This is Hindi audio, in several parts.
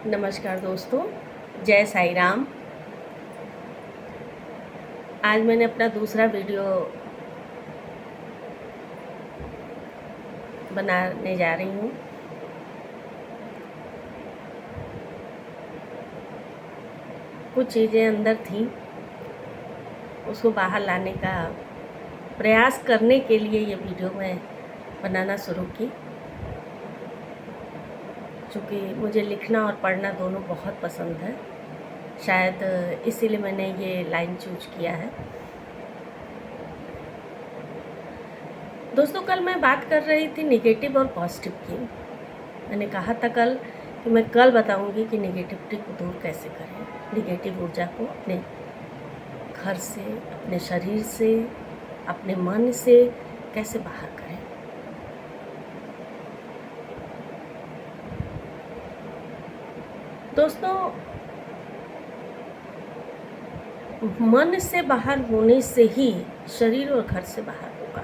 नमस्कार दोस्तों, जय साई राम। आज मैंने अपना दूसरा वीडियो बनाने जा रही हूँ। कुछ चीज़ें अंदर थी, उसको बाहर लाने का प्रयास करने के लिए ये वीडियो मैं बनाना शुरू की। चूँकि मुझे लिखना और पढ़ना दोनों बहुत पसंद है, शायद इसीलिए मैंने ये लाइन चूज किया है। दोस्तों, कल मैं बात कर रही थी नेगेटिव और पॉजिटिव की। मैंने कहा था कल कि मैं कल बताऊंगी कि नेगेटिविटी को दूर कैसे करें, नेगेटिव ऊर्जा को अपने घर से, अपने शरीर से, अपने मन से कैसे बाहर करें। दोस्तों, मन से बाहर होने से ही शरीर और घर से बाहर होगा।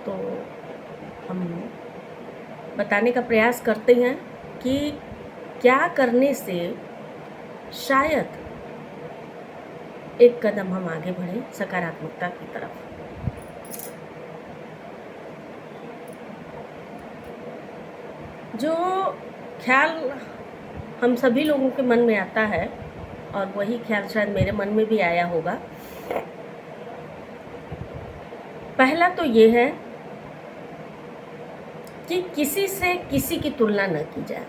तो हम बताने का प्रयास करते हैं कि क्या करने से शायद एक कदम हम आगे बढ़ें सकारात्मकता की तरफ। जो ख्याल हम सभी लोगों के मन में आता है, और वही ख्याल शायद मेरे मन में भी आया होगा। पहला तो ये है कि किसी से किसी की तुलना न की जाए।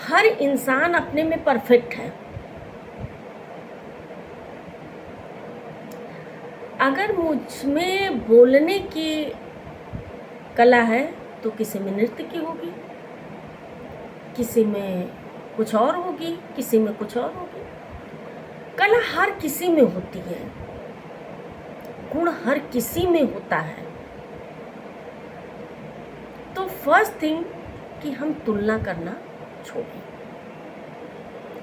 हर इंसान अपने में परफेक्ट है। अगर मुझ में बोलने की कला है तो किसी में नृत्य की होगी, किसी में कुछ और होगी, किसी में कुछ और होगी। कला हर किसी में होती है, गुण हर किसी में होता है। तो फर्स्ट थिंग कि हम तुलना करना छोड़ें।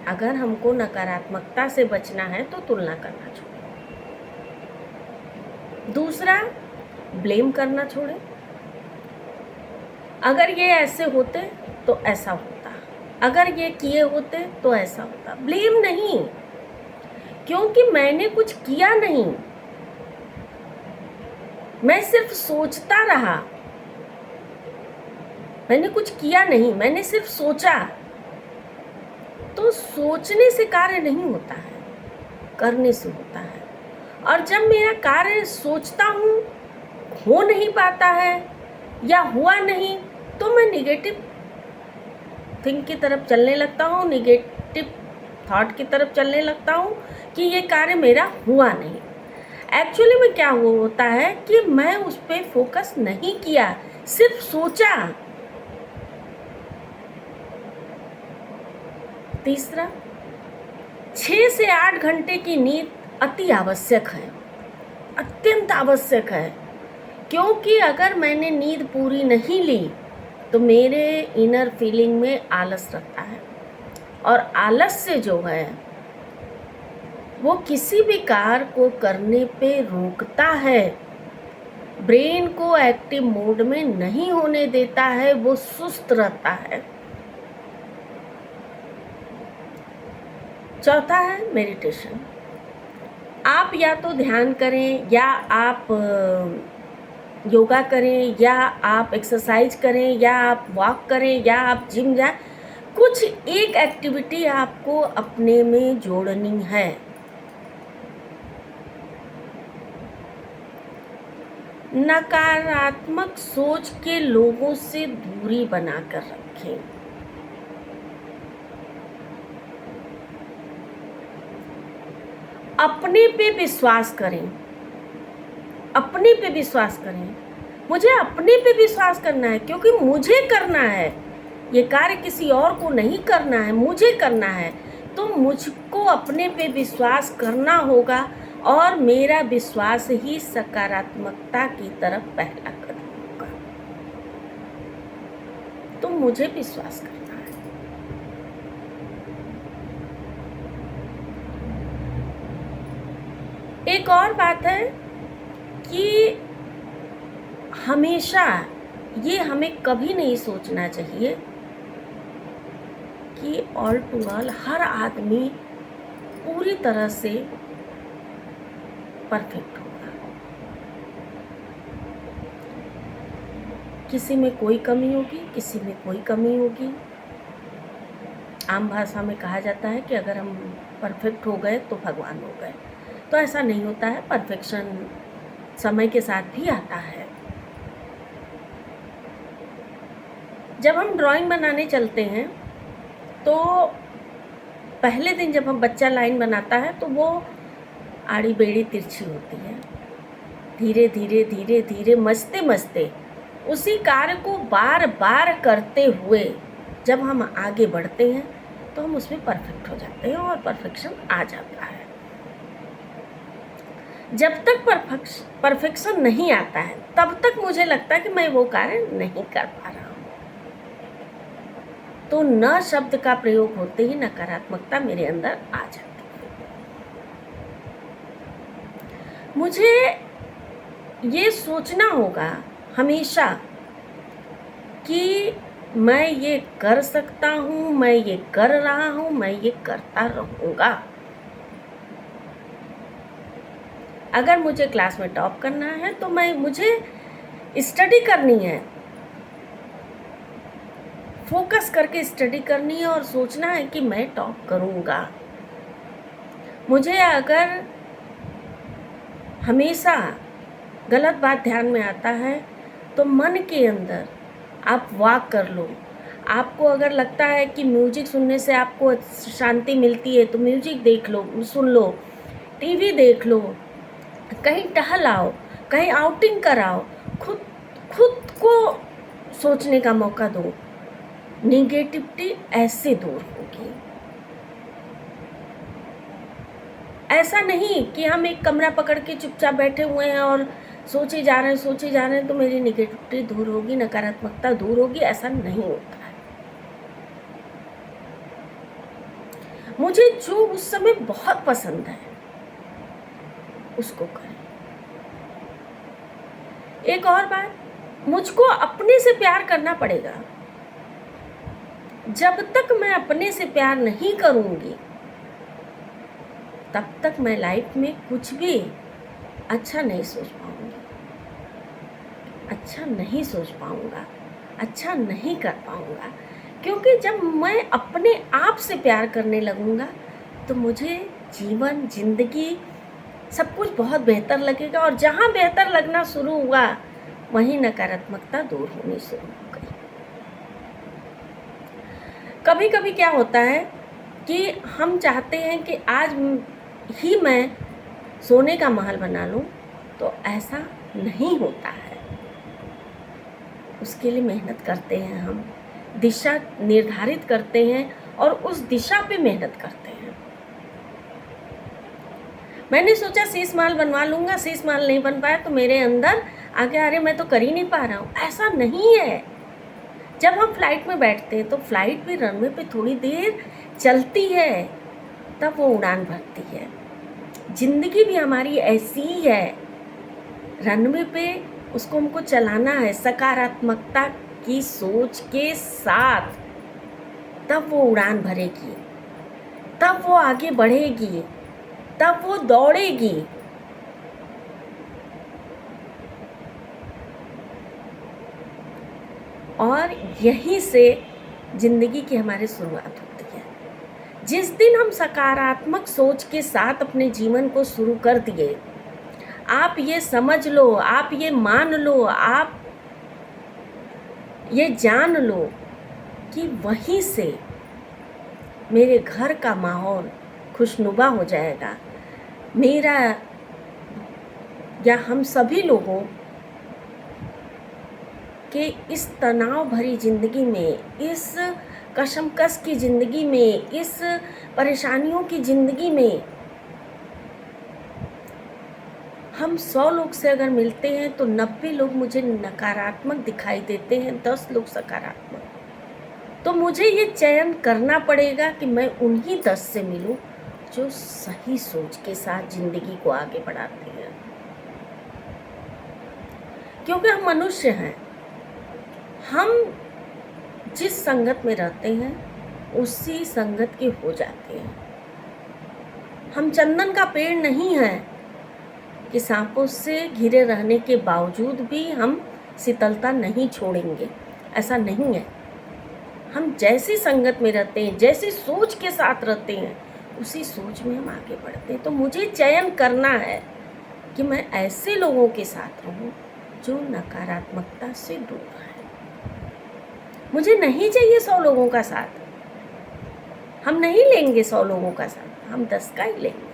अगर हमको नकारात्मकता से बचना है तो तुलना करना छोड़ें। दूसरा, ब्लेम करना छोड़ें। अगर ये ऐसे होते तो ऐसा होता, अगर ये किए होते तो ऐसा होता। ब्लेम नहीं, क्योंकि मैंने कुछ किया नहीं, मैं सिर्फ सोचता रहा। मैंने कुछ किया नहीं, मैंने सिर्फ सोचा। तो सोचने से कार्य नहीं होता है, करने से होता है। और जब मेरा कार्य सोचता हूँ हो नहीं पाता है या हुआ नहीं, तो मैं निगेटिव थिंक की तरफ चलने लगता हूँ, निगेटिव थॉट की तरफ चलने लगता हूँ कि ये कार्य मेरा हुआ नहीं। एक्चुअली में क्या होता है कि मैं उस पर फोकस नहीं किया, सिर्फ सोचा। तीसरा, 6 से 8 घंटे की नींद अति आवश्यक है, अत्यंत आवश्यक है। क्योंकि अगर मैंने नींद पूरी नहीं ली तो मेरे इनर फीलिंग में आलस रहता है, और आलस से जो है वो किसी भी कार्य को करने पे रोकता है, ब्रेन को एक्टिव मोड में नहीं होने देता है, वो सुस्त रहता है। चौथा है मेडिटेशन। आप या तो ध्यान करें, या आप योगा करें, या आप एक्सरसाइज करें, या आप वॉक करें, या आप जिम जाएं। कुछ एक एक्टिविटी आपको अपने में जोड़नी है। नकारात्मक सोच के लोगों से दूरी बनाकर रखें। अपने पे विश्वास करें, अपने पे विश्वास करें। मुझे अपने पे विश्वास करना है, क्योंकि मुझे करना है ये कार्य, किसी और को नहीं करना है, मुझे करना है। तो मुझको अपने पे विश्वास करना होगा, और मेरा विश्वास ही सकारात्मकता की तरफ पहला कदम होगा। तो मुझे विश्वास करना है। एक और बात है कि हमेशा ये हमें कभी नहीं सोचना चाहिए कि ऑल टू ऑल हर आदमी पूरी तरह से परफेक्ट होगा। किसी में कोई कमी होगी, किसी में कोई कमी होगी। आम भाषा में कहा जाता है कि अगर हम परफेक्ट हो गए तो भगवान हो गए, तो ऐसा नहीं होता है। परफेक्शन समय के साथ भी आता है। जब हम ड्राइंग बनाने चलते हैं तो पहले दिन जब हम बच्चा लाइन बनाता है तो वो आड़ी बेड़ी तिरछी होती है। धीरे धीरे धीरे धीरे मस्ते मस्ते उसी कार्य को बार बार करते हुए जब हम आगे बढ़ते हैं तो हम उसमें परफेक्ट हो जाते हैं और परफेक्शन आ जाता है। जब तक परफेक्शन नहीं आता है तब तक मुझे लगता है कि मैं वो कार्य नहीं कर पा रहा हूँ। तो न शब्द का प्रयोग होते ही नकारात्मकता मेरे अंदर आ जाती है। मुझे ये सोचना होगा हमेशा कि मैं ये कर सकता हूँ, मैं ये कर रहा हूँ, मैं ये करता रहूँगा। अगर मुझे क्लास में टॉप करना है तो मुझे स्टडी करनी है, फोकस करके स्टडी करनी है और सोचना है कि मैं टॉप करूँगा। मुझे अगर हमेशा गलत बात ध्यान में आता है तो मन के अंदर आप वॉक कर लो। आपको अगर लगता है कि म्यूजिक सुनने से आपको शांति मिलती है तो म्यूजिक देख लो, सुन लो, टीवी देख लो, कहीं टहल आओ, कहीं आउटिंग कराओ, खुद को सोचने का मौका दो। निगेटिविटी ऐसे दूर होगी। ऐसा नहीं कि हम एक कमरा पकड़ के चुपचाप बैठे हुए हैं और सोचे जा रहे हैं तो मेरी निगेटिविटी दूर होगी, नकारात्मकता दूर होगी। ऐसा नहीं होता है। मुझे जो उस समय बहुत पसंद है उसको करें। एक और बात, मुझको अपने से प्यार करना पड़ेगा। जब तक मैं अपने से प्यार नहीं करूंगी तब तक मैं लाइफ में कुछ भी अच्छा नहीं सोच पाऊंगी, अच्छा नहीं सोच पाऊंगा, अच्छा नहीं कर पाऊंगा। क्योंकि जब मैं अपने आप से प्यार करने लगूंगा तो मुझे जीवन, जिंदगी सब कुछ बहुत बेहतर लगेगा। और जहाँ बेहतर लगना शुरू हुआ वहीं नकारात्मकता दूर होनी शुरू हो गई। कभी कभी क्या होता है कि हम चाहते हैं कि आज ही मैं सोने का महल बना लूं, तो ऐसा नहीं होता है। उसके लिए मेहनत करते हैं, हम दिशा निर्धारित करते हैं और उस दिशा पे मेहनत करते हैं। मैंने सोचा शीश महल बनवा लूंगा, शीश महल नहीं बन पाया तो मेरे अंदर आ गया, अरे मैं तो कर ही नहीं पा रहा हूँ। ऐसा नहीं है। जब हम फ्लाइट में बैठते हैं तो फ्लाइट भी रनवे पे थोड़ी देर चलती है, तब वो उड़ान भरती है। जिंदगी भी हमारी ऐसी ही है। रनवे पे उसको हमको चलाना है सकारात्मकता की सोच के साथ, तब वो उड़ान भरेगी, तब वो आगे बढ़ेगी, तब वो दौड़ेगी। और यहीं से जिंदगी की हमारी शुरुआत होती है। जिस दिन हम सकारात्मक सोच के साथ अपने जीवन को शुरू कर दिए, आप ये समझ लो, आप ये मान लो, आप ये जान लो कि वहीं से मेरे घर का माहौल खुशनुमा हो जाएगा। मेरा या हम सभी लोगों के इस तनाव भरी ज़िंदगी में, इस कशमकश की ज़िंदगी में, इस परेशानियों की ज़िंदगी में हम 100 लोग से अगर मिलते हैं तो 90 लोग मुझे नकारात्मक दिखाई देते हैं, 10 लोग सकारात्मक। तो मुझे ये चयन करना पड़ेगा कि मैं उन्हीं 10 से मिलूं जो सही सोच के साथ ज़िंदगी को आगे बढ़ाते हैं। क्योंकि हम मनुष्य हैं, हम जिस संगत में रहते हैं उसी संगत के हो जाते हैं। हम चंदन का पेड़ नहीं हैं कि सांपों से घिरे रहने के बावजूद भी हम शीतलता नहीं छोड़ेंगे, ऐसा नहीं है। हम जैसी संगत में रहते हैं, जैसी सोच के साथ रहते हैं, उसी सोच में हम आगे बढ़ते हैं। तो मुझे चयन करना है कि मैं ऐसे लोगों के साथ रहूं जो नकारात्मकता से दूर है। मुझे नहीं चाहिए 100 लोगों का साथ, हम नहीं लेंगे 100 लोगों का साथ, हम 10 का ही लेंगे,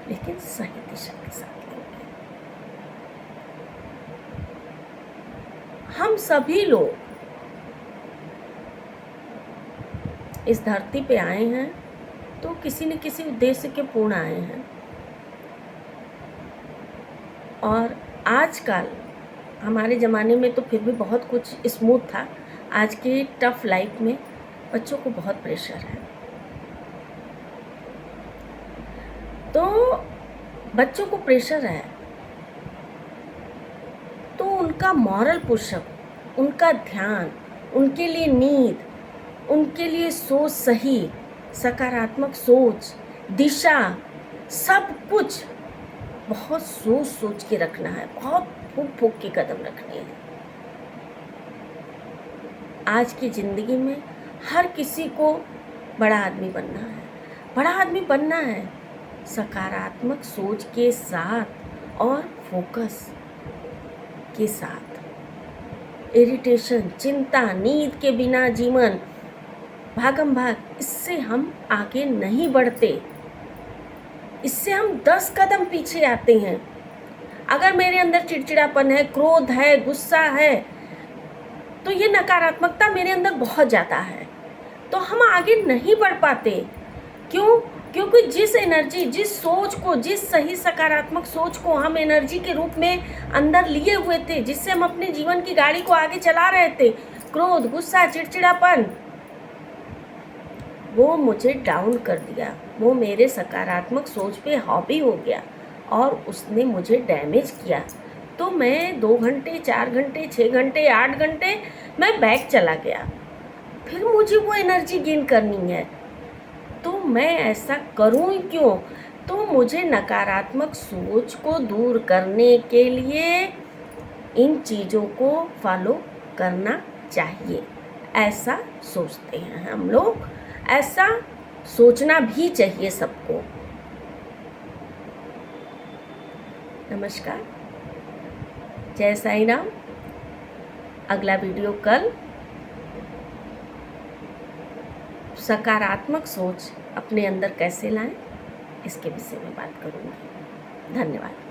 लेकिन सही दिशा के साथ लेंगे। हम सभी लोग इस धरती पे आए हैं तो किसी न किसी उद्देश्य के पूर्ण आए हैं। और आजकल हमारे ज़माने में तो फिर भी बहुत कुछ स्मूथ था, आज के टफ लाइफ में बच्चों को बहुत प्रेशर है। तो बच्चों को प्रेशर है तो उनका मॉरल पुशअप, उनका ध्यान, उनके लिए नींद, उनके लिए सोच, सही सकारात्मक सोच, दिशा, सब कुछ बहुत सोच सोच के रखना है, बहुत फूक फूक के कदम रखने हैं। आज की ज़िंदगी में हर किसी को बड़ा आदमी बनना है, बड़ा आदमी बनना है सकारात्मक सोच के साथ और फोकस के साथ। इरिटेशन, चिंता, नींद के बिना जीवन, भागम भाग, इससे हम आगे नहीं बढ़ते, इससे हम 10 कदम पीछे आते हैं। अगर मेरे अंदर चिड़चिड़ापन है, क्रोध है, गुस्सा है, तो ये नकारात्मकता मेरे अंदर बहुत ज़्यादा है, तो हम आगे नहीं बढ़ पाते। क्यों? क्योंकि जिस एनर्जी, जिस सोच को, जिस सही सकारात्मक सोच को हम एनर्जी के रूप में अंदर लिए हुए थे, जिससे हम अपने जीवन की गाड़ी को आगे चला रहे थे, क्रोध, गुस्सा, चिड़चिड़ापन, वो मुझे डाउन कर दिया, वो मेरे सकारात्मक सोच पे हावी हो गया और उसने मुझे डैमेज किया। तो मैं 2 घंटे, 4 घंटे, 6 घंटे, 8 घंटे मैं बैक चला गया। फिर मुझे वो एनर्जी गेन करनी है, तो मैं ऐसा करूँ क्यों? तो मुझे नकारात्मक सोच को दूर करने के लिए इन चीज़ों को फॉलो करना चाहिए, ऐसा सोचते हैं हम लोग, ऐसा सोचना भी चाहिए सबको। नमस्कार, जय साईं राम। अगला वीडियो कल सकारात्मक सोच अपने अंदर कैसे लाएं, इसके विषय में बात करूंगी। धन्यवाद।